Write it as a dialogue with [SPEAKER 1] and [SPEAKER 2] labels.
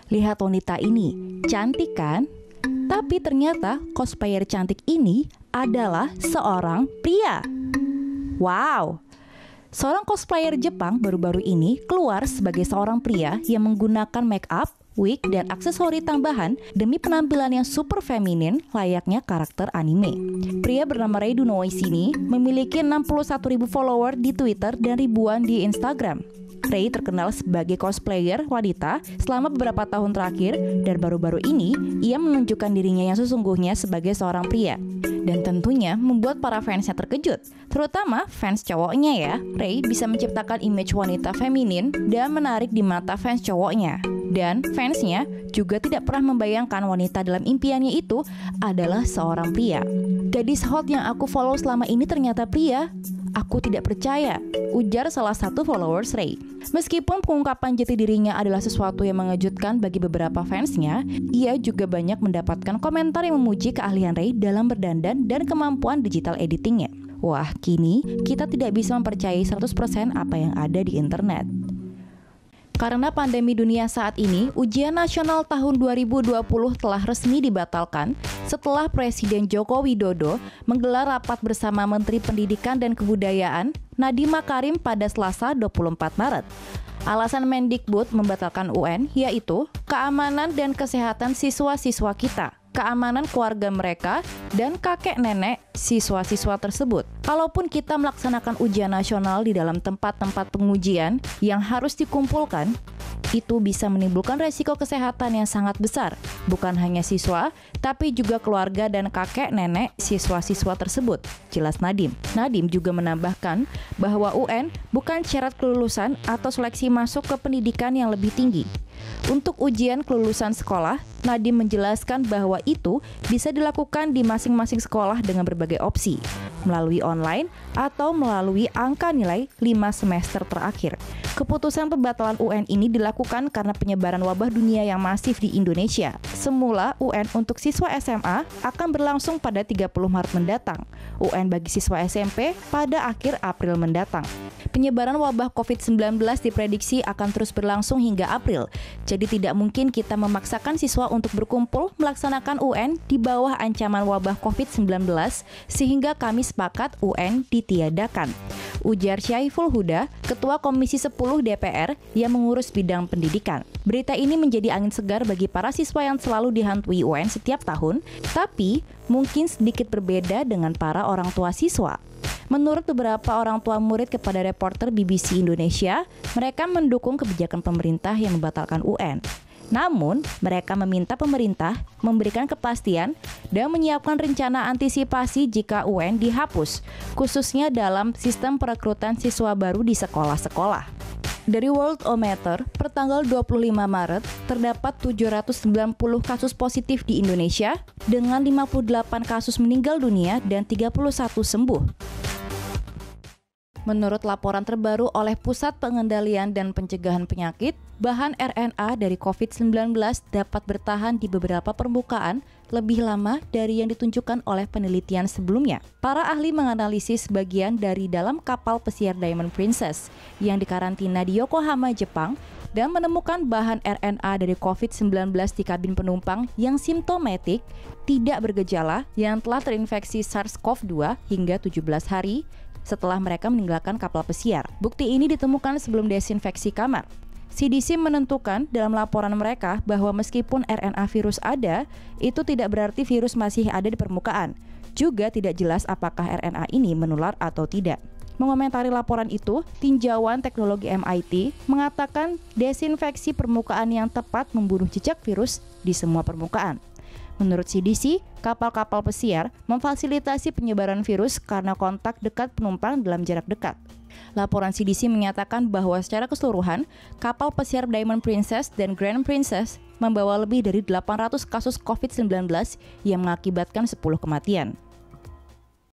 [SPEAKER 1] Lihat wanita ini, cantik kan? Tapi ternyata cosplayer cantik ini adalah seorang pria. Wow! Seorang cosplayer Jepang baru-baru ini keluar sebagai seorang pria yang menggunakan make up, wig, dan aksesori tambahan demi penampilan yang super feminin layaknya karakter anime. Pria bernama Rei Dunois ini memiliki 61.000 follower di Twitter dan ribuan di Instagram. Rei terkenal sebagai cosplayer wanita selama beberapa tahun terakhir dan baru-baru ini ia menunjukkan dirinya yang sesungguhnya sebagai seorang pria. Dan tentunya membuat para fansnya terkejut, terutama fans cowoknya ya. Rei bisa menciptakan image wanita feminin dan menarik di mata fans cowoknya. Dan fansnya juga tidak pernah membayangkan wanita dalam impiannya itu adalah seorang pria. Gadis hot yang aku follow selama ini ternyata pria. Aku tidak percaya, ujar salah satu followers Rei. Meskipun pengungkapan jati dirinya adalah sesuatu yang mengejutkan bagi beberapa fansnya, ia juga banyak mendapatkan komentar yang memuji keahlian Rei dalam berdandan dan kemampuan digital editingnya. Wah, kini kita tidak bisa mempercayai 100% apa yang ada di internet. Karena pandemi dunia saat ini, ujian nasional tahun 2020 telah resmi dibatalkan setelah Presiden Joko Widodo menggelar rapat bersama Menteri Pendidikan dan Kebudayaan Nadiem Makarim pada Selasa 24 Maret. Alasan Mendikbud membatalkan UN yaitu keamanan dan kesehatan siswa-siswa kita, keamanan keluarga mereka, dan kakek nenek siswa-siswa tersebut. Kalaupun kita melaksanakan ujian nasional di dalam tempat-tempat pengujian yang harus dikumpulkan, itu bisa menimbulkan resiko kesehatan yang sangat besar, bukan hanya siswa, tapi juga keluarga dan kakek nenek siswa-siswa tersebut, jelas Nadiem. Nadiem juga menambahkan bahwa UN bukan syarat kelulusan atau seleksi masuk ke pendidikan yang lebih tinggi. Untuk ujian kelulusan sekolah, Nadiem menjelaskan bahwa itu bisa dilakukan di masing-masing sekolah dengan berbagai opsi, melalui online atau melalui angka nilai 5 semester terakhir. Keputusan pembatalan UN ini dilakukan karena penyebaran wabah dunia yang masif di Indonesia. Semula UN untuk siswa SMA akan berlangsung pada 30 Maret mendatang, UN bagi siswa SMP pada akhir April mendatang. Penyebaran wabah COVID-19 diprediksi akan terus berlangsung hingga April, jadi tidak mungkin kita memaksakan siswa untuk berkumpul melaksanakan UN di bawah ancaman wabah COVID-19 sehingga kami sepakat UN ditiadakan, ujar Syaiful Huda, Ketua Komisi 10 DPR yang mengurus bidang pendidikan. Berita ini menjadi angin segar bagi para siswa yang selalu dihantui UN setiap tahun, tapi mungkin sedikit berbeda dengan para orang tua siswa. Menurut beberapa orang tua murid kepada reporter BBC Indonesia, mereka mendukung kebijakan pemerintah yang membatalkan UN. Namun, mereka meminta pemerintah memberikan kepastian dan menyiapkan rencana antisipasi jika UN dihapus, khususnya dalam sistem perekrutan siswa baru di sekolah-sekolah. Dari Worldometer, per tanggal 25 Maret, terdapat 790 kasus positif di Indonesia dengan 58 kasus meninggal dunia dan 31 sembuh. Menurut laporan terbaru oleh Pusat Pengendalian dan Pencegahan Penyakit, bahan RNA dari COVID-19 dapat bertahan di beberapa permukaan lebih lama dari yang ditunjukkan oleh penelitian sebelumnya. Para ahli menganalisis bagian dari dalam kapal pesiar Diamond Princess yang dikarantina di Yokohama, Jepang, dan menemukan bahan RNA dari COVID-19 di kabin penumpang yang simptomatik, tidak bergejala, yang telah terinfeksi SARS-CoV-2 hingga 17 hari setelah mereka meninggalkan kapal pesiar. Bukti ini ditemukan sebelum desinfeksi kamar. CDC menentukan dalam laporan mereka bahwa meskipun RNA virus ada, itu tidak berarti virus masih ada di permukaan. Juga tidak jelas apakah RNA ini menular atau tidak. Mengomentari laporan itu, tinjauan teknologi MIT mengatakan desinfeksi permukaan yang tepat membunuh jejak virus di semua permukaan. Menurut CDC, kapal-kapal pesiar memfasilitasi penyebaran virus karena kontak dekat penumpang dalam jarak dekat. Laporan CDC menyatakan bahwa secara keseluruhan, kapal pesiar Diamond Princess dan Grand Princess membawa lebih dari 800 kasus COVID-19 yang mengakibatkan 10 kematian.